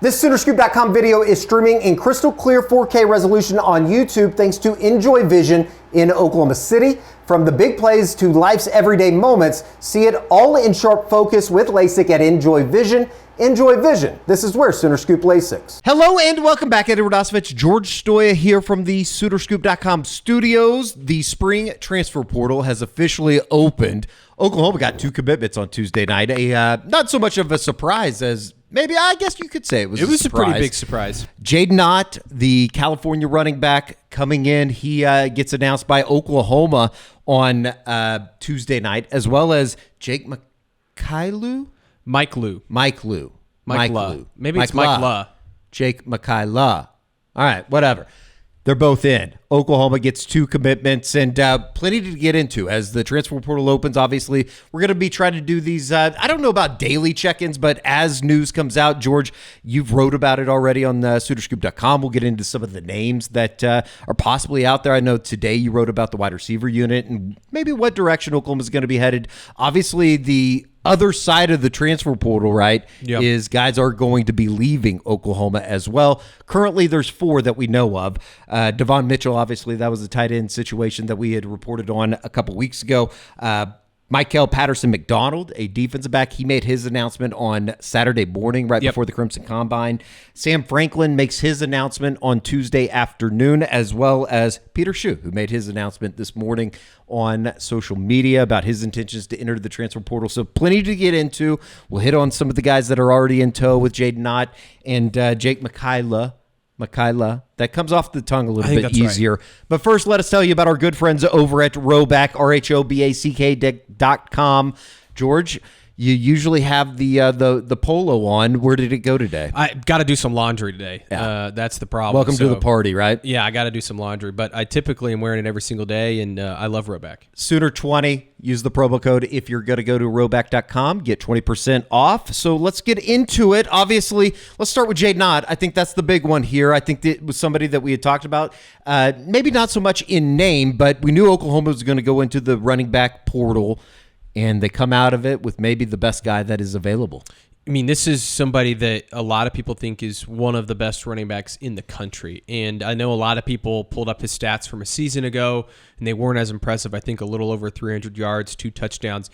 This SoonerScoop.com video is streaming in crystal clear 4K resolution on YouTube thanks to Enjoy Vision in Oklahoma City. From the big plays to life's everyday moments, see it all in sharp focus with LASIK at Enjoy Vision. Enjoy Vision. This is where Sooner Scoop LASIK. Hello and welcome back. Edward Osovich, George Stoya here from the SoonerScoop.com studios. The spring transfer portal has officially opened. Oklahoma got 2 commitments on Tuesday night. Not so much of a surprise as maybe I guess you could say it was a pretty big surprise. Jaydn, the California running back, coming in. He gets announced by Oklahoma on Tuesday night, as well as Jake Maikkalu. Maikkalu. Maybe it's Maikkalu. Jake Maikkalu. All right, whatever. They're both in. Oklahoma gets 2 commitments and plenty to get into as the transfer portal opens. Obviously, we're going to be trying to do these, I don't know about daily check-ins, but as news comes out, George, you've wrote about it already on SoonerScoop.com. We'll get into some of the names that are possibly out there. I know today you wrote about the wide receiver unit and maybe what direction Oklahoma is going to be headed. Obviously, the other side of the transfer portal, right, is guys are going to be leaving Oklahoma as well. Currently, there's 4 that we know of. Devon Mitchell, obviously, that was a tight end situation that we had reported on a couple weeks ago. Michael Patterson-McDonald, a defensive back, he made his announcement on Saturday morning right before the Crimson Combine. Sam Franklin makes his announcement on Tuesday afternoon, as well as Peter Shue, who made his announcement this morning on social media about his intentions to enter the transfer portal. So plenty to get into. We'll hit on some of the guys that are already in tow with Jaydn and Jake Maikkalu. That comes off the tongue a little bit easier. Right. But first, let us tell you about our good friends over at Roback, RHOBACK.com. George, you usually have the polo on. Where did it go today? I got to do some laundry today. Yeah. That's the problem. Welcome to the party, right? Yeah, I got to do some laundry, but I typically am wearing it every single day, and I love Roback. Sooner20, use the promo code if you're going to go to Roback.com, get 20% off. So let's get into it. Obviously, let's start with Jaydn. I think that's the big one here. I think it was somebody that we had talked about, maybe not so much in name, but we knew Oklahoma was going to go into the running back portal, and they come out of it with maybe the best guy that is available. I mean, this is somebody that a lot of people think is one of the best running backs in the country. And I know a lot of people pulled up his stats from a season ago, and they weren't as impressive. I think a little over 300 yards, 2 touchdowns.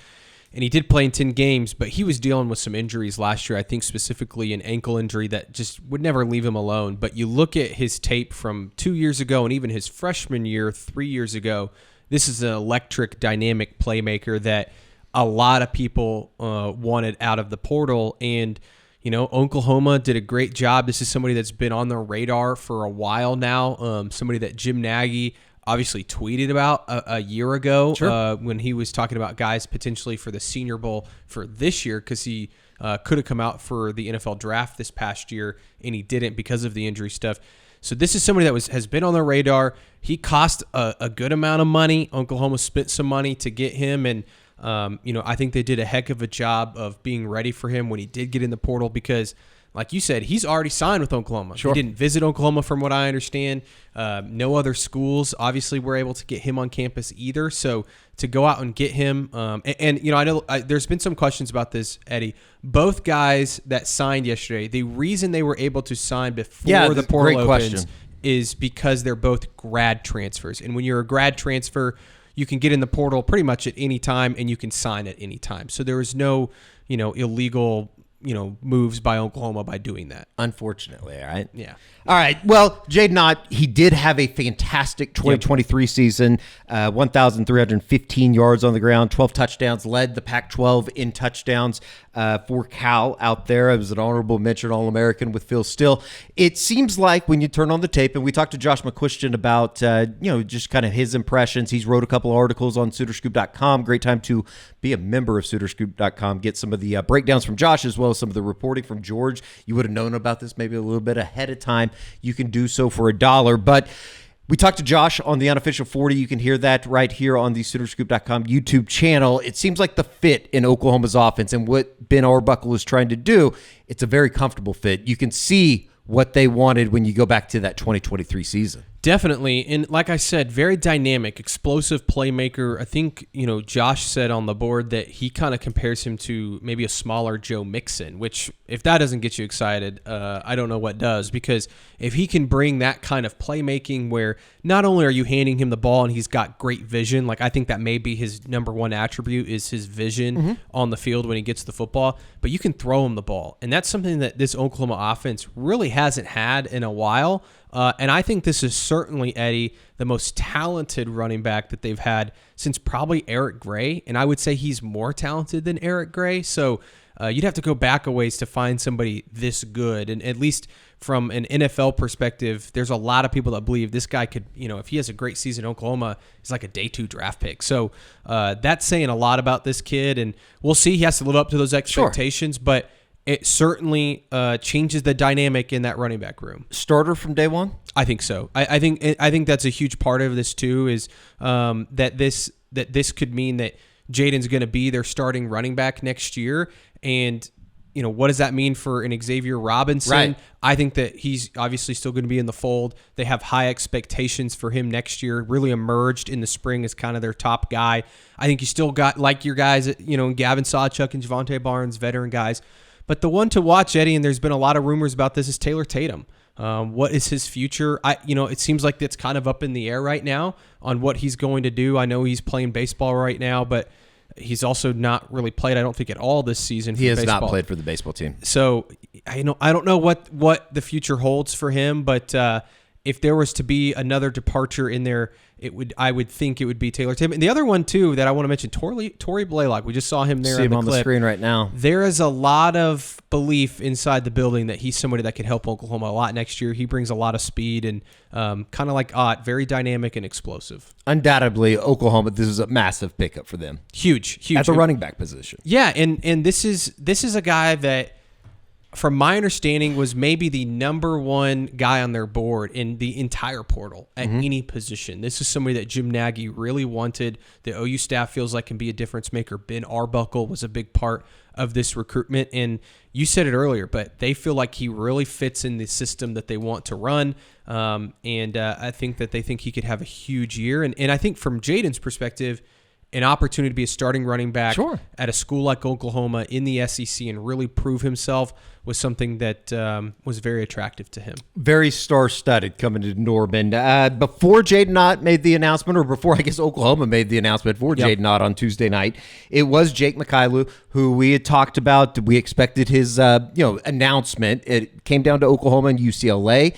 And he did play in 10 games, but he was dealing with some injuries last year, I think specifically an ankle injury that just would never leave him alone. But you look at his tape from 2 years ago and even his freshman year 3 years ago, this is an electric, dynamic playmaker that a lot of people wanted out of the portal. And, you know, Oklahoma did a great job. This is somebody that's been on the radar for a while now. Somebody that Jim Nagy obviously tweeted about a year ago when he was talking about guys potentially for the Senior Bowl for this year, because he could have come out for the NFL draft this past year, and he didn't because of the injury stuff. So this is somebody that has been on the radar. He cost a good amount of money. Oklahoma spent some money to get him, and I think they did a heck of a job of being ready for him when he did get in the portal because, like you said, he's already signed with Oklahoma. Sure. He didn't visit Oklahoma from what I understand. No other schools obviously were able to get him on campus either. So to go out and get him, I know there's been some questions about this, Eddie. Both guys that signed yesterday, the reason they were able to sign before the portal opens is because they're both grad transfers. And when you're a grad transfer, you can get in the portal pretty much at any time, and you can sign at any time. So there was no, illegal, moves by Oklahoma by doing that. Unfortunately, all right? Yeah. All right. Well, Jaydn, he did have a fantastic 2023 season, 1,315 yards on the ground, 12 touchdowns, led the Pac-12 in touchdowns for Cal out there. It was an honorable mention All-American with Phil Steele. It seems like when you turn on the tape, and we talked to Josh McCuistion about, just kind of his impressions. He's wrote a couple of articles on SoonerScoop.com. Great time to be a member of SoonerScoop.com. Get some of the breakdowns from Josh as well as some of the reporting from George. You would have known about this maybe a little bit ahead of time. You can do so for $1. But we talked to Josh on the Unofficial 40. You can hear that right here on the SoonerScoop.com YouTube channel. It seems like the fit in Oklahoma's offense and what Ben Arbuckle is trying to do, it's a very comfortable fit. You can see what they wanted when you go back to that 2023 season. Definitely. And like I said, very dynamic, explosive playmaker. I think, Josh said on the board that he kind of compares him to maybe a smaller Joe Mixon, which if that doesn't get you excited, I don't know what does. Because if he can bring that kind of playmaking where not only are you handing him the ball and he's got great vision, like I think that may be his number one attribute is his vision on the field when he gets the football, but you can throw him the ball. And that's something that this Oklahoma offense really hasn't had in a while. And I think this is certainly, Eddie, the most talented running back that they've had since probably Eric Gray. And I would say he's more talented than Eric Gray. So you'd have to go back a ways to find somebody this good. And at least from an NFL perspective, there's a lot of people that believe this guy could, if he has a great season in Oklahoma, he's like a day 2 draft pick. So that's saying a lot about this kid. And we'll see. He has to live up to those expectations. Sure. But it certainly changes the dynamic in that running back room. Starter from day one? I think so. I think that's a huge part of this too. Is that this could mean that Jaydn's going to be their starting running back next year, and what does that mean for an Xavier Robinson? Right. I think that he's obviously still going to be in the fold. They have high expectations for him next year. Really emerged in the spring as kind of their top guy. I think you still got like your guys, Gavin Sawchuk and Javonte Barnes, veteran guys. But the one to watch, Eddie, and there's been a lot of rumors about this, is Taylor Tatum. What is his future? It seems like it's kind of up in the air right now on what he's going to do. I know he's playing baseball right now, but he's also not really played, I don't think, at all this season. He has not played for the baseball team. So I don't know what the future holds for him, but if there was to be another departure in there, I would think it would be Taylor Tatum. And the other one too that I want to mention, Torrey Blaylock. We just saw him there. See him on the screen right now. There is a lot of belief inside the building that he's somebody that could help Oklahoma a lot next year. He brings a lot of speed and kind of like Ott, very dynamic and explosive. Undoubtedly, Oklahoma. This is a massive pickup for them. Huge at the running back position. Yeah, and this is a guy that, from my understanding, was maybe the number one guy on their board in the entire portal at any position. This is somebody that Jim Nagy really wanted. The OU staff feels like can be a difference maker. Ben Arbuckle was a big part of this recruitment. And you said it earlier, but they feel like he really fits in the system that they want to run. I think that they think he could have a huge year. And I think from Jaydn's perspective, an opportunity to be a starting running back at a school like Oklahoma in the SEC and really prove himself was something that was very attractive to him. Very star-studded coming to Norman. Before Jaydn Ott made the announcement, or before I guess Oklahoma made the announcement for Jaydn Ott on Tuesday night, it was Jake Maikkalu, who we had talked about. We expected his announcement. It came down to Oklahoma and UCLA.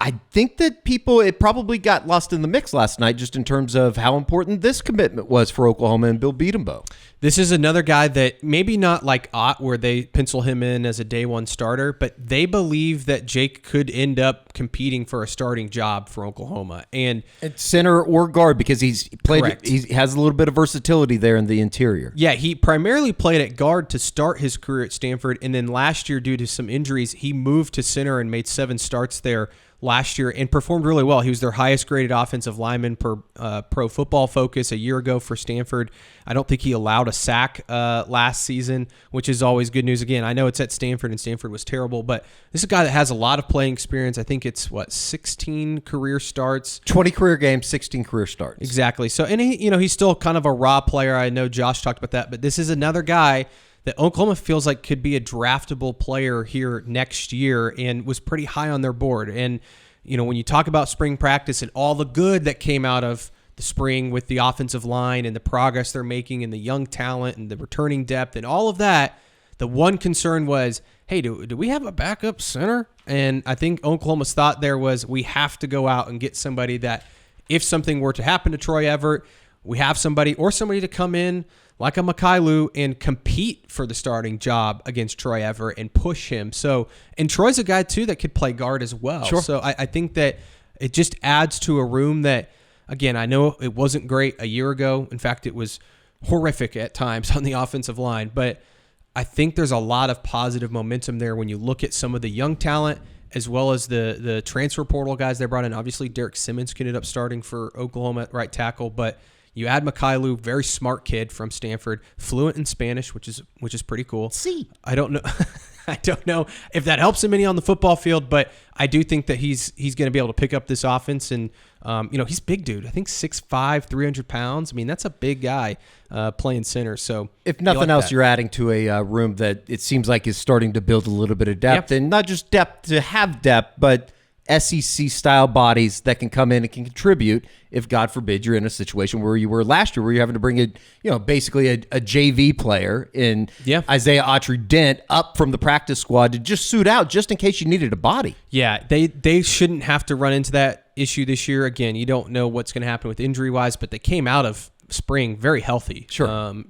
I think that it probably got lost in the mix last night just in terms of how important this commitment was for Oklahoma and Bill Beatembo. This is another guy that maybe not like Ott where they pencil him in as a day one starter, but they believe that Jake could end up competing for a starting job for Oklahoma. And at center or guard, because he's played. Correct. He has a little bit of versatility there in the interior. Yeah, he primarily played at guard to start his career at Stanford, and then last year, due to some injuries, he moved to center and made 7 starts there last year and performed really well. He was their highest graded offensive lineman per Pro Football Focus a year ago for Stanford. I don't think he allowed a sack last season, which is always good news. Again, I know it's at Stanford and Stanford was terrible, but this is a guy that has a lot of playing experience. I think it's 16 career starts, 20 career games, 16 career starts. Exactly. So, and he's still kind of a raw player. I know Josh talked about that, but this is another guy that Oklahoma feels like could be a draftable player here next year and was pretty high on their board. And, when you talk about spring practice and all the good that came out of the spring with the offensive line and the progress they're making and the young talent and the returning depth and all of that, the one concern was, hey, do we have a backup center? And I think Oklahoma's thought there was we have to go out and get somebody that if something were to happen to Troy Everett, we have somebody to come in like a Maikkalu and compete for the starting job against Troy Everett and push him. So, and Troy's a guy too that could play guard as well. Sure. So I think that it just adds to a room that, again, I know it wasn't great a year ago. In fact, it was horrific at times on the offensive line, but I think there's a lot of positive momentum there when you look at some of the young talent as well as the transfer portal guys they brought in. Obviously, Derek Simmons could end up starting for Oklahoma at right tackle, but you add Maikkalu, very smart kid from Stanford, fluent in Spanish, which is pretty cool. See, I don't know. I don't know if that helps him any on the football field, but I do think that he's going to be able to pick up this offense. And, he's big dude. I think 6'5", 300 pounds. I mean, that's a big guy playing center. So if nothing like else, that. you're adding to a room that it seems like is starting to build a little bit of depth, and not just depth to have depth, but SEC-style bodies that can come in and can contribute if, God forbid, you're in a situation where you were last year where you're having to bring basically a JV player in Isaiah Autry-Dent up from the practice squad to just suit out just in case you needed a body. Yeah, they shouldn't have to run into that issue this year. Again, you don't know what's going to happen with injury-wise, but they came out of spring very healthy. Sure.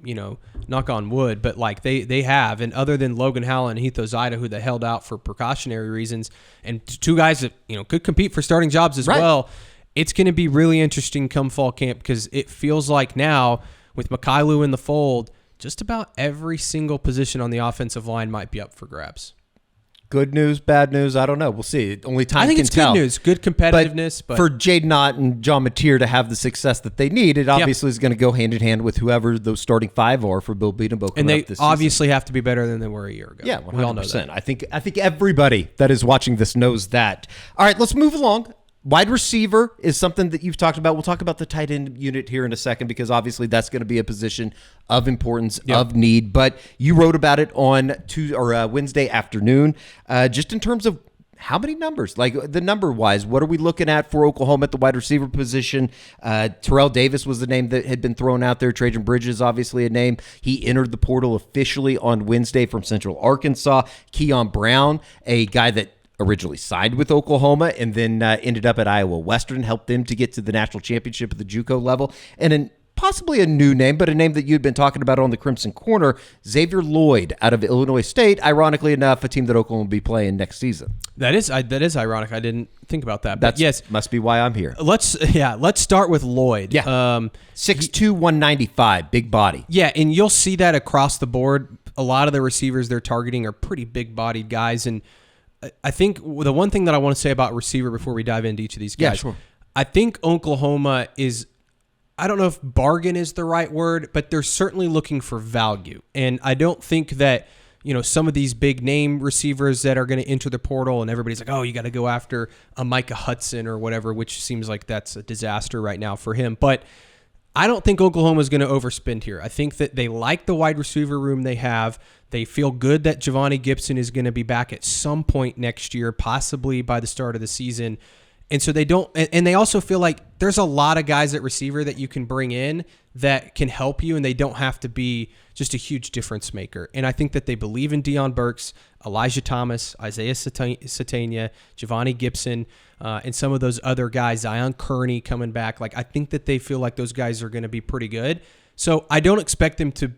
Knock on wood, but like they have. And other than Logan Howell and Heath Ozida, who they held out for precautionary reasons, and two guys that could compete for starting jobs as well, it's going to be really interesting come fall camp, because it feels like now with Maikkalu in the fold, just about every single position on the offensive line might be up for grabs. Good news, bad news, I don't know. We'll see. Only time can tell. I think it's good news, good competitiveness. But for Jaydn and John Mateer to have the success that they need, it obviously is going to go hand in hand with whoever those starting five are for Bill Beatenbow. And they obviously have to be better than they were a year ago. Yeah, 100%. We all know that. I think everybody that is watching this knows that. All right, let's move along. Wide receiver is something that you've talked about. We'll talk about the tight end unit here in a second, because obviously that's going to be a position of importance, of need. But you wrote about it on Wednesday afternoon, just in terms of how many numbers, like the number-wise, what are we looking at for Oklahoma at the wide receiver position? Terrell Davis was the name that had been thrown out there. Trajan Bridges, obviously a name. He entered the portal officially on Wednesday from Central Arkansas. Keon Brown, a guy that originally signed with Oklahoma and then ended up at Iowa Western, helped them to get to the national championship at the JUCO level. And possibly a new name, but a name that you'd been talking about on the Crimson Corner, Xavier Lloyd out of Illinois State. Ironically enough, a team that Oklahoma will be playing next season. That is ironic. I didn't think about that. But yes, must be why I'm here. Let's start with Lloyd. Yeah, 6'2", 195, big body. Yeah, and you'll see that across the board. A lot of the receivers they're targeting are pretty big-bodied guys, and I think the one thing that I want to say about receiver before we dive into each of these guys, sure. I think Oklahoma is, I don't know if bargain is the right word, but they're certainly looking for value. And I don't think that, some of these big name receivers that are going to enter the portal and everybody's like, oh, you got to go after a Micah Hudson or whatever, which seems like that's a disaster right now for him. But I don't think Oklahoma is going to overspend here. I think that they like the wide receiver room they have. They feel good that Giovanni Gibson is going to be back at some point next year, possibly by the start of the season. And so they don't, and they also feel like there's a lot of guys at receiver that you can bring in that can help you, and they don't have to be just a huge difference maker. And I think that they believe in Deion Burks, Elijah Thomas, Isaiah Satania, Giovanni Gibson, and some of those other guys, Zion Kearney coming back. Like, I think that they feel like those guys are going to be pretty good. So I don't expect them to,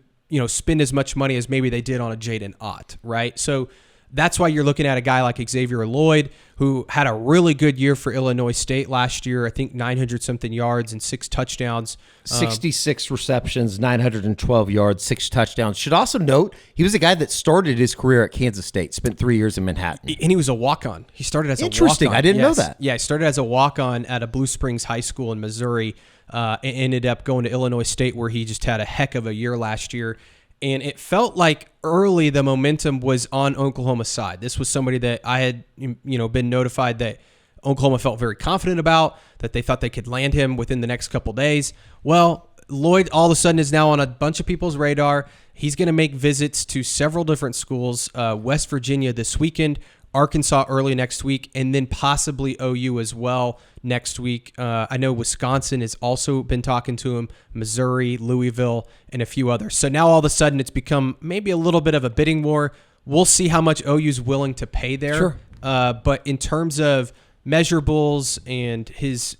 spend as much money as maybe they did on a Jaydn Ott, right? So that's why you're looking at a guy like Xavier Lloyd, who had a really good year for Illinois State last year. I think 900-something yards and 6 touchdowns. 66 receptions, 912 yards, 6 touchdowns. Should also note, he was a guy that started his career at Kansas State, spent 3 years in Manhattan. And he was a walk-on. He started as a walk-on. Interesting. I didn't know that. Yeah, he started as a walk-on at a Blue Springs High School in Missouri, and ended up going to Illinois State, where he just had a heck of a year last year. And it felt like early the momentum was on Oklahoma's side. This was somebody that I had, been notified that Oklahoma felt very confident about, that they thought they could land him within the next couple days. Well, Lloyd all of a sudden is now on a bunch of people's radar. He's going to make visits to several different schools, West Virginia this weekend, Arkansas early next week, and then possibly OU as well next week. I know Wisconsin has also been talking to him, Missouri, Louisville, and a few others. So now all of a sudden it's become maybe a little bit of a bidding war. We'll see how much OU's willing to pay there. Sure. But in terms of measurables and his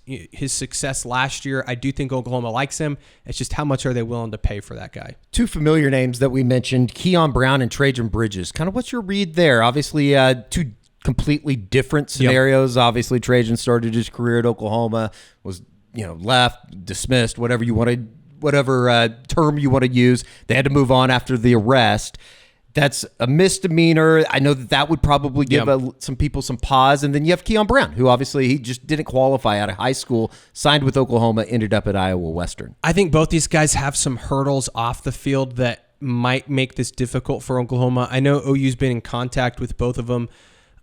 success last year, I do think Oklahoma likes him. It's just how much are they willing to pay for that guy? Two familiar names that we mentioned, Keon Brown and Trajan Bridges. Kind of what's your read there? Obviously, two completely different scenarios. Yep. Obviously, Trajan started his career at Oklahoma, was left, dismissed, whatever term you want to use. They had to move on after the arrest. That's a misdemeanor. I know that would probably give some people some pause. And then you have Keon Brown, who obviously he just didn't qualify out of high school, signed with Oklahoma, ended up at Iowa Western. I think both these guys have some hurdles off the field that might make this difficult for Oklahoma. I know OU's been in contact with both of them.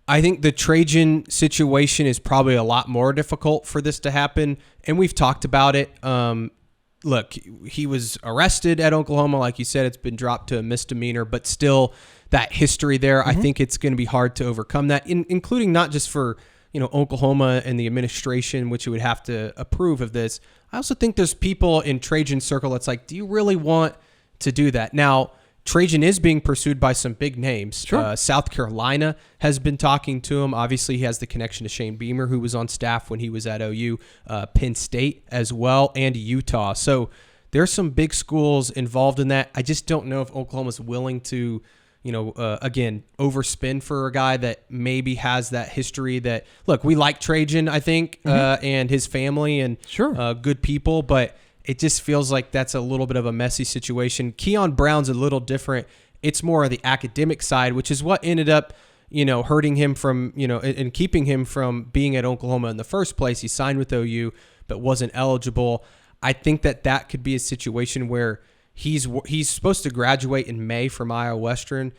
I think the Trajan situation is probably a lot more difficult for this to happen, and we've talked about it. Look, he was arrested at Oklahoma. Like you said, it's been dropped to a misdemeanor, but still that history there, I think it's going to be hard to overcome that, including not just for Oklahoma and the administration, which would have to approve of this. I also think there's people in Trajan's circle that's like, do you really want to do that? Now, Trajan is being pursued by some big names. Sure. South Carolina has been talking to him. Obviously, he has the connection to Shane Beamer, who was on staff when he was at OU, Penn State as well, and Utah. So there's some big schools involved in that. I just don't know if Oklahoma's willing to, again, overspend for a guy that maybe has that history that, look, we like Trajan, I think, and his family and good people, but it just feels like that's a little bit of a messy situation. Keon Brown's a little different. It's more of the academic side, which is what ended up, hurting him from, and keeping him from being at Oklahoma in the first place. He signed with OU, but wasn't eligible. I think that could be a situation where he's supposed to graduate in May from Iowa Western.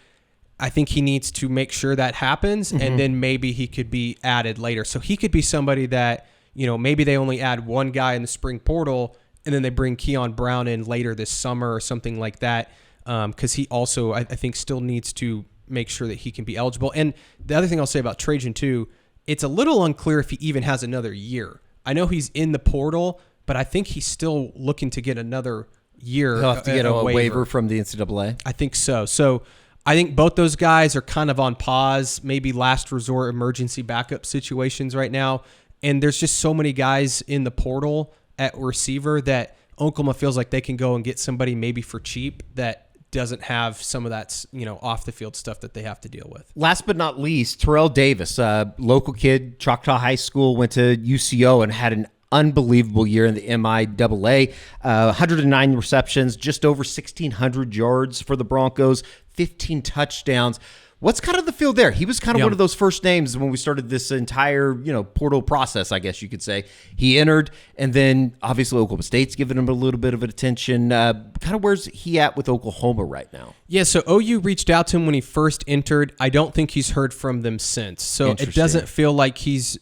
I think he needs to make sure that happens, and then maybe he could be added later. So he could be somebody that, maybe they only add one guy in the spring portal, and then they bring Keon Brown in later this summer or something like that, because he also, I think, still needs to make sure that he can be eligible. And the other thing I'll say about Trajan, too, it's a little unclear if he even has another year. I know he's in the portal, but I think he's still looking to get another year. He'll have to get a waiver from the NCAA. I think so. So I think both those guys are kind of on pause, maybe last resort emergency backup situations right now. And there's just so many guys in the portal at receiver that Oklahoma feels like they can go and get somebody maybe for cheap that doesn't have some of that, off the field stuff that they have to deal with. Last but not least, Terrell Davis, a local kid, Choctaw High School, went to UCO and had an unbelievable year in the MIAA. 109 receptions, just over 1,600 yards for the Broncos, 15 touchdowns. What's kind of the feel there? He was kind of one of those first names when we started this entire, portal process, I guess you could say. He entered, and then obviously Oklahoma State's given him a little bit of attention. Kind of where's he at with Oklahoma right now? Yeah, so OU reached out to him when he first entered. I don't think he's heard from them since. So it doesn't feel like he's,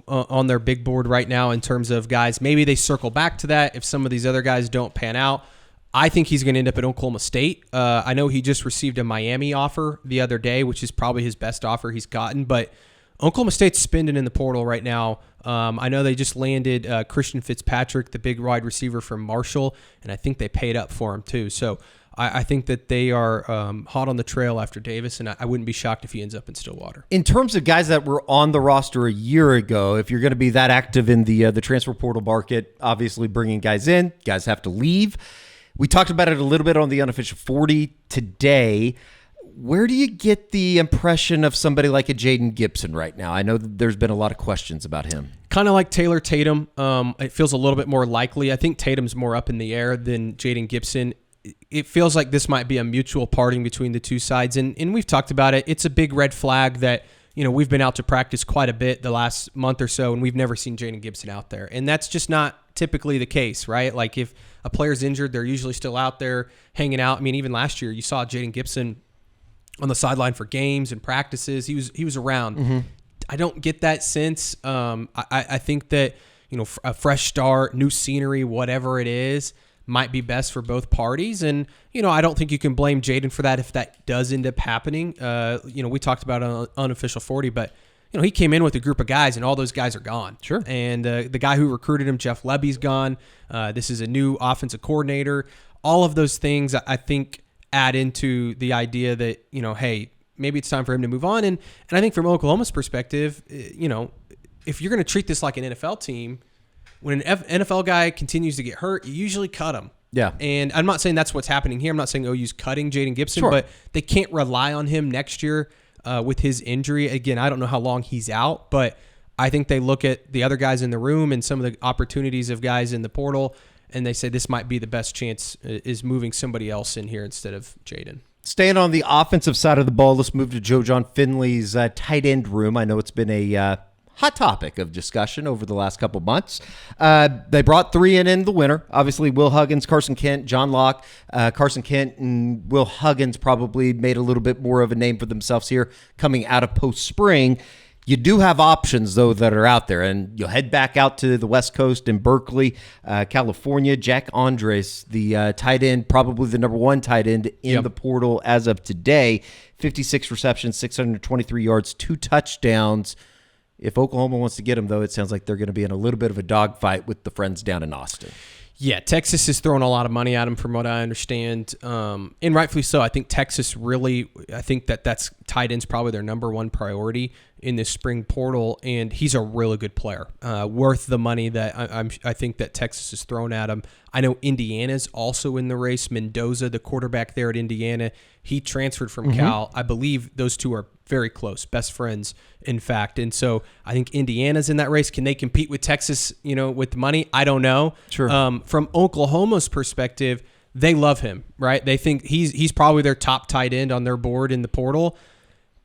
on their big board right now in terms of guys. Maybe they circle back to that if some of these other guys don't pan out. I think he's going to end up at Oklahoma State. I know he just received a Miami offer the other day, which is probably his best offer he's gotten, but Oklahoma State's spending in the portal right now. I know they just landed Christian Fitzpatrick, the big wide receiver from Marshall, and I think they paid up for him too. So I think that they are hot on the trail after Davis, and I wouldn't be shocked if he ends up in Stillwater. In terms of guys that were on the roster a year ago, if you're going to be that active in the transfer portal market, obviously bringing guys in, guys have to leave. We talked about it a little bit on the Unofficial 40 today. Where do you get the impression of somebody like a Jaydn Gibson right now? I know that there's been a lot of questions about him. Kind of like Taylor Tatum. It feels a little bit more likely. I think Tatum's more up in the air than Jaydn Gibson. It feels like this might be a mutual parting between the two sides. And we've talked about it. It's a big red flag that, we've been out to practice quite a bit the last month or so, and we've never seen Jaydn Gibson out there. And that's just not typically the case, right? Like if a player's injured, they're usually still out there hanging out. I mean, even last year, you saw Jaydn Gibson on the sideline for games and practices. He was around. I don't get that sense. I think that, a fresh start, new scenery, whatever it is, might be best for both parties. And, I don't think you can blame Jaydn for that if that does end up happening. We talked about it on Unofficial 40, but, he came in with a group of guys, and all those guys are gone. Sure. And the guy who recruited him, Jeff Lebby's gone. This is a new offensive coordinator. All of those things, I think, add into the idea that, hey, maybe it's time for him to move on. And I think from Oklahoma's perspective, if you're going to treat this like an NFL team, when an NFL guy continues to get hurt, you usually cut him. Yeah. And I'm not saying that's what's happening here. I'm not saying OU's cutting Jaydn Gibson, Sure. but they can't rely on him next year with his injury. Again, I don't know how long he's out, but I think they look at the other guys in the room and some of the opportunities of guys in the portal, and they say this might be the best chance is moving somebody else in here instead of Jaydn. Staying on the offensive side of the ball, let's move to Joe John Finley's tight end room. I know it's been a hot topic of discussion over the last couple months. They brought 3 in the winter. Obviously, Will Huggins, Carson Kent, John Locke. Carson Kent and Will Huggins probably made a little bit more of a name for themselves here coming out of post-spring. You do have options, though, that are out there, and you'll head back out to the West Coast in Berkeley, California. Jack Andres, the tight end, probably the number 1 tight end in the portal as of today. 56 receptions, 623 yards, 2 touchdowns. If Oklahoma wants to get him, though, it sounds like they're going to be in a little bit of a dogfight with the friends down in Austin. Yeah, Texas is throwing a lot of money at him from what I understand, and rightfully so. I think Texas really, I think that's tight end's probably their number 1 priority in this spring portal, and he's a really good player, worth the money that I think that Texas is throwing at him. I know Indiana's also in the race. Mendoza, the quarterback there at Indiana, he transferred from Cal. I believe those two are very close, best friends, in fact. And so I think Indiana's in that race. Can they compete with Texas, with money? I don't know. Sure. From Oklahoma's perspective, they love him, right? They think he's probably their top tight end on their board in the portal.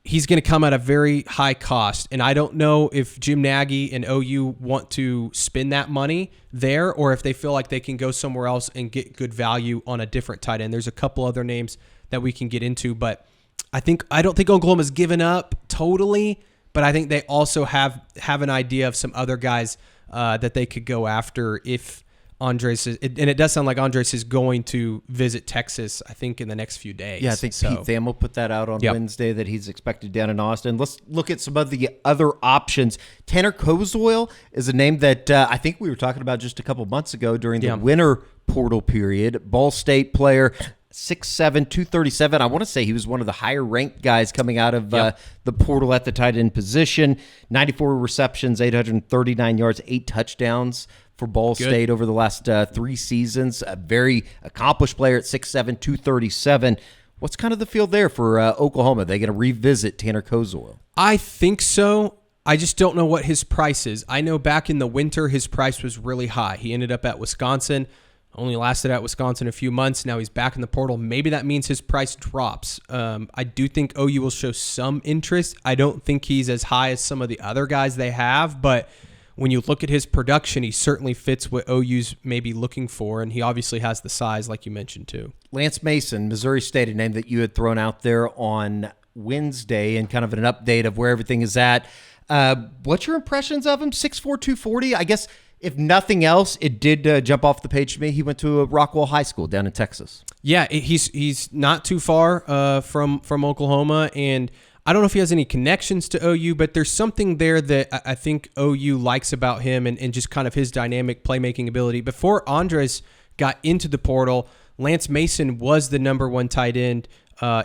He's going to come at a very high cost, and I don't know if Jim Nagy and OU want to spend that money there or if they feel like they can go somewhere else and get good value on a different tight end. There's a couple other names that we can get into, but I don't think Oklahoma's given up totally, but I think they also have an idea of some other guys that they could go after if Andres is, and it does sound like Andres is going to visit Texas, I think, in the next few days. Yeah, I think Pete Thamel put that out on Wednesday that he's expected down in Austin. Let's look at some of the other options. Tanner Kozoil is a name that I think we were talking about just a couple months ago during the winter portal period. Ball State player, 6'7", 237. I want to say he was one of the higher-ranked guys coming out of the portal at the tight end position. 94 receptions, 839 yards, 8 touchdowns for Ball State over the last 3 seasons. A very accomplished player at 6'7", 237. What's kind of the field there for Oklahoma? Are they going to revisit Tanner Kozoil? I think so. I just don't know what his price is. I know back in the winter his price was really high. He ended up at Wisconsin. Only lasted at Wisconsin a few months. Now he's back in the portal. Maybe that means his price drops. I do think OU will show some interest. I don't think he's as high as some of the other guys they have, but when you look at his production, he certainly fits what OU's maybe looking for, and he obviously has the size, like you mentioned, too. Lance Mason, Missouri State, a name that you had thrown out there on Wednesday, and kind of an update of where everything is at. What's your impressions of him? 6'4", 240? I guess if nothing else, it did jump off the page to me. He went to Rockwall High School down in Texas. Yeah, he's not too far from Oklahoma, and I don't know if he has any connections to OU, but there's something there that I think OU likes about him and just kind of his dynamic playmaking ability. Before Andres got into the portal, Lance Mason was the number 1 tight end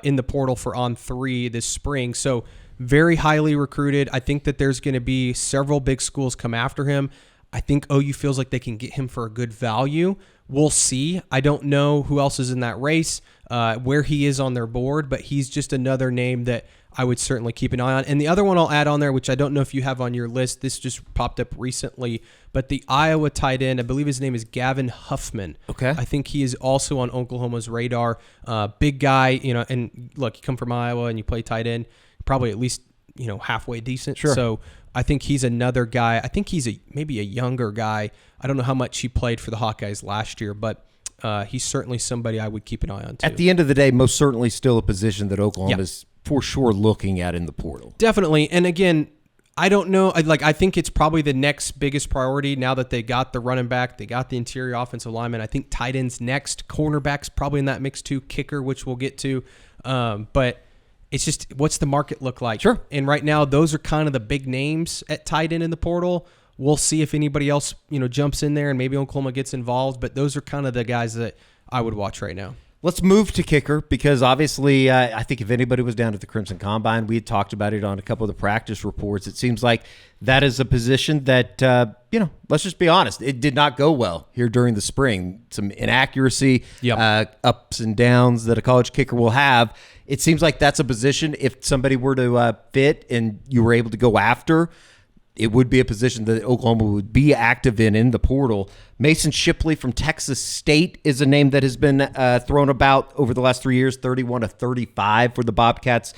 in the portal for On3 this spring. So very highly recruited. I think that there's going to be several big schools come after him. I think OU feels like they can get him for a good value. We'll see. I don't know who else is in that race, where he is on their board, but he's just another name that I would certainly keep an eye on. And the other one I'll add on there, which I don't know if you have on your list, this just popped up recently, but the Iowa tight end, I believe his name is Gavin Huffman. Okay. I think he is also on Oklahoma's radar. Big guy, and look, you come from Iowa and you play tight end, probably at least, halfway decent. Sure. So I think he's another guy. I think he's maybe a younger guy. I don't know how much he played for the Hawkeyes last year, but he's certainly somebody I would keep an eye on too. At the end of the day, most certainly still a position that Oklahoma is for sure looking at in the portal. Definitely. And again, I don't know. I think it's probably the next biggest priority now that they got the running back, they got the interior offensive lineman. I think tight ends next, cornerbacks probably in that mix too, kicker, which we'll get to. But it's just, what's the market look like? Sure. And right now, those are kind of the big names at tight end in the portal. We'll see if anybody else, jumps in there and maybe Oklahoma gets involved. But those are kind of the guys that I would watch right now. Let's move to kicker because obviously I think if anybody was down at the Crimson Combine, we had talked about it on a couple of the practice reports. It seems like that is a position that, let's just be honest, it did not go well here during the spring. Some inaccuracy, ups and downs that a college kicker will have. It seems like that's a position, if somebody were to fit and you were able to go after, it would be a position that Oklahoma would be active in the portal. Mason Shipley from Texas State is a name that has been thrown about over the last 3 years, 31 to 35 for the Bobcats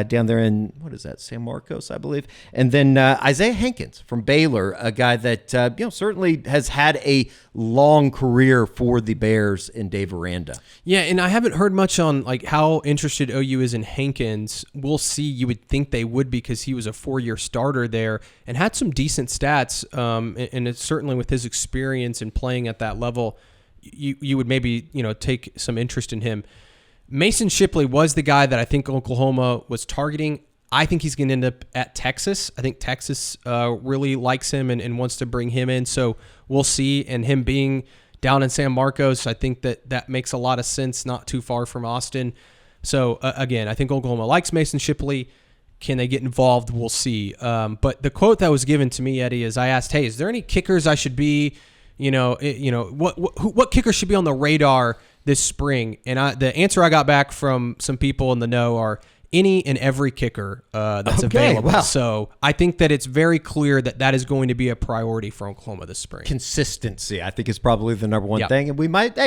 down there in, what is that, San Marcos, I believe. And then Isaiah Hankins from Baylor, a guy that certainly has had a long career for the Bears in Dave Aranda. Yeah, and I haven't heard much on like how interested OU is in Hankins. We'll see. You would think they would because he was a 4-year starter there and had some decent stats. And it's certainly with his experience and playing at that level, you would maybe take some interest in him. Mason Shipley was the guy that I think Oklahoma was targeting. I think he's going to end up at Texas. I think Texas really likes him and wants to bring him in. So we'll see. And him being down in San Marcos, I think that makes a lot of sense, not too far from Austin. So again, I think Oklahoma likes Mason Shipley. Can they get involved? We'll see. But the quote that was given to me, Eddie, is I asked, hey, is there any kickers I should be, what kicker should be on the radar this spring? And the answer I got back from some people in the know are any and every kicker that's available. Wow. So I think that it's very clear that is going to be a priority for Oklahoma this spring. Consistency, I think, is probably the number one thing. And we might,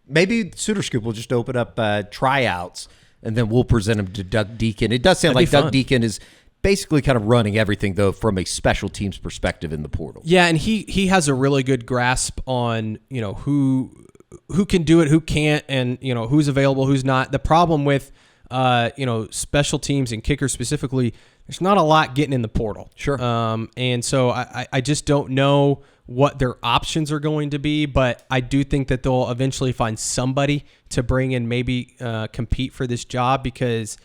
maybe Suitor Scoop will just open up tryouts, and then we'll present them to Doug Deacon. It does sound like Doug Deacon is basically kind of running everything, though, from a special teams perspective in the portal. Yeah, and he has a really good grasp on, who can do it, who can't, and, who's available, who's not. The problem with, special teams and kickers specifically, there's not a lot getting in the portal. Sure. And so I just don't know what their options are going to be, but I do think that they'll eventually find somebody to bring and maybe compete for this job, because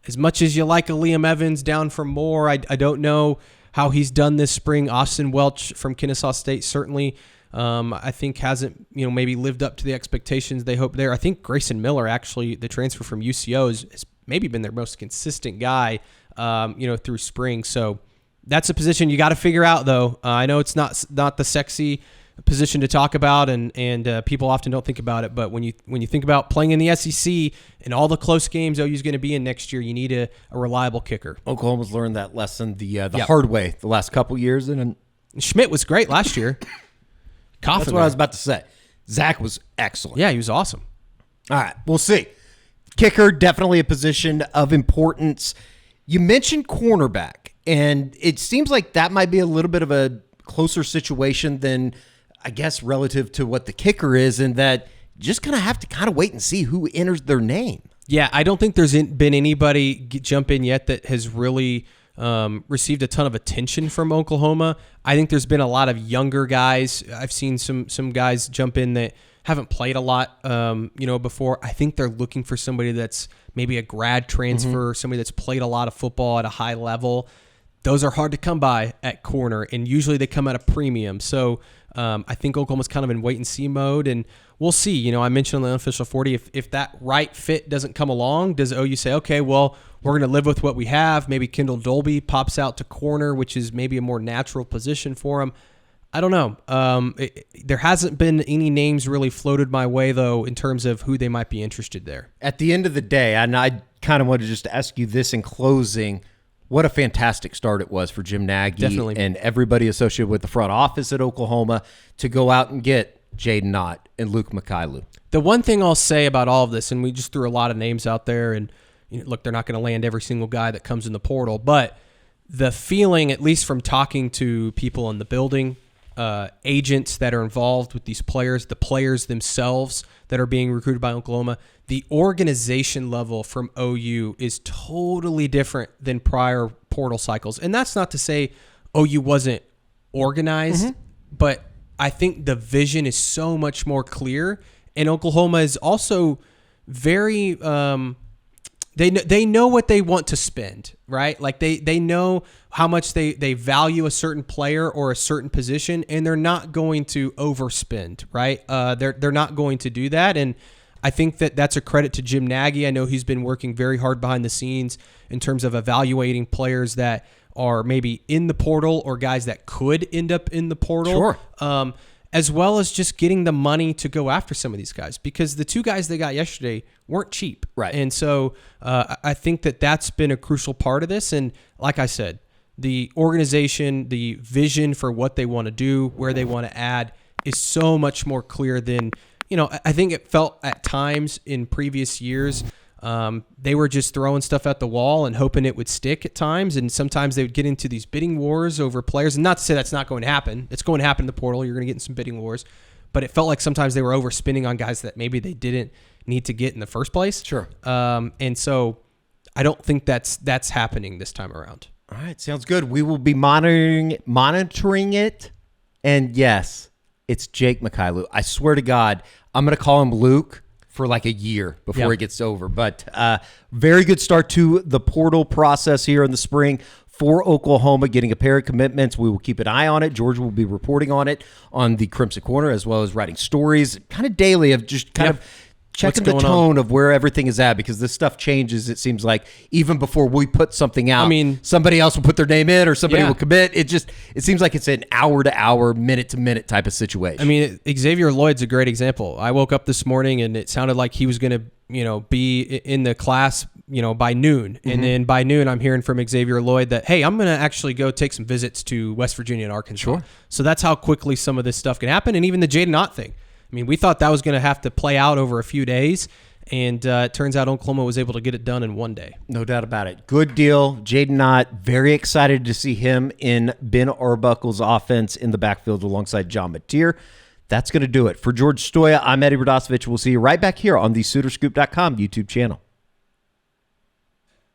as much as you like a Liam Evans down from Moore, I don't know how he's done this spring. Austin Welch from Kennesaw State certainly I think hasn't maybe lived up to the expectations they hoped there. I think Grayson Miller, actually the transfer from UCO, has maybe been their most consistent guy through spring. So that's a position you got to figure out, though. I know it's not the sexy position to talk about, and people often don't think about it. But when you think about playing in the SEC and all the close games OU's going to be in next year, you need a reliable kicker. Oklahoma's learned that lesson the hard way the last couple years, and Schmidt was great last year. That's what I was about to say. Zach was excellent. Yeah, he was awesome. All right, we'll see. Kicker, definitely a position of importance. You mentioned cornerback, and it seems like that might be a little bit of a closer situation than, I guess, relative to what the kicker is, and that you just going to have to kind of wait and see who enters their name. Yeah, I don't think there's been anybody jump in yet that has really received a ton of attention from Oklahoma. I think there's been a lot of younger guys. I've seen some guys jump in that haven't played a lot, before. I think they're looking for somebody that's maybe a grad transfer, somebody that's played a lot of football at a high level. Those are hard to come by at corner, and usually they come at a premium. So I think Oklahoma's kind of in wait-and-see mode, and we'll see. I mentioned on the Unofficial 40, if that right fit doesn't come along, does OU say, okay, well, we're going to live with what we have? Maybe Kendall Dolby pops out to corner, which is maybe a more natural position for him. I don't know. There hasn't been any names really floated my way, though, in terms of who they might be interested there. At the end of the day, and I kind of wanted to just ask you this in closing, what a fantastic start it was for Jim Nagy and everybody associated with the front office at Oklahoma to go out and get Jaydn and Luke Maikkalu. The one thing I'll say about all of this, and we just threw a lot of names out there, and look, they're not going to land every single guy that comes in the portal, but the feeling, at least from talking to people in the building, agents that are involved with these players, the players themselves that are being recruited by Oklahoma, the organization level from OU is totally different than prior portal cycles. And that's not to say OU wasn't organized, but I think the vision is so much more clear. And Oklahoma is also very they know what they want to spend, right? Like they know how much they value a certain player or a certain position, and they're not going to overspend, right? They're not going to do that, and I think that's a credit to Jim Nagy. I know he's been working very hard behind the scenes in terms of evaluating players that are maybe in the portal or guys that could end up in the portal. Sure. As well as just getting the money to go after some of these guys, because the two guys they got yesterday weren't cheap. Right. And so I think that's been a crucial part of this. And like I said, the organization, the vision for what they want to do, where they want to add, is so much more clear than, I think it felt at times in previous years. They were just throwing stuff at the wall and hoping it would stick at times. And sometimes they would get into these bidding wars over players. And not to say that's not going to happen. It's going to happen in the portal. You're going to get in some bidding wars. But it felt like sometimes they were overspending on guys that maybe they didn't need to get in the first place. Sure. And so I don't think that's happening this time around. All right, sounds good. We will be monitoring it. And yes, it's Jake Maikkalu. I swear to God, I'm going to call him Luke for like a year before it gets over. But very good start to the portal process here in the spring for Oklahoma, getting a pair of commitments. We will keep an eye on it. George will be reporting on it on the Crimson Corner, as well as writing stories kind of daily of just kind of checking the tone of where everything is at, because this stuff changes, it seems like, even before we put something out. I mean, somebody else will put their name in or somebody will commit. It seems like it's an hour-to-hour, minute-to-minute type of situation. I mean, Xavier Lloyd's a great example. I woke up this morning and it sounded like he was going to, be in the class, by noon. Mm-hmm. And then by noon, I'm hearing from Xavier Lloyd that, hey, I'm going to actually go take some visits to West Virginia and Arkansas. Sure. So that's how quickly some of this stuff can happen. And even the Jaydn thing. I mean, we thought that was going to have to play out over a few days, and it turns out Oklahoma was able to get it done in one day. No doubt about it. Good deal. Jaydn, very excited to see him in Ben Arbuckle's offense in the backfield alongside John Mateer. That's going to do it. For George Stoya, I'm Eddie Radosevich. We'll see you right back here on the SoonerScoop.com YouTube channel.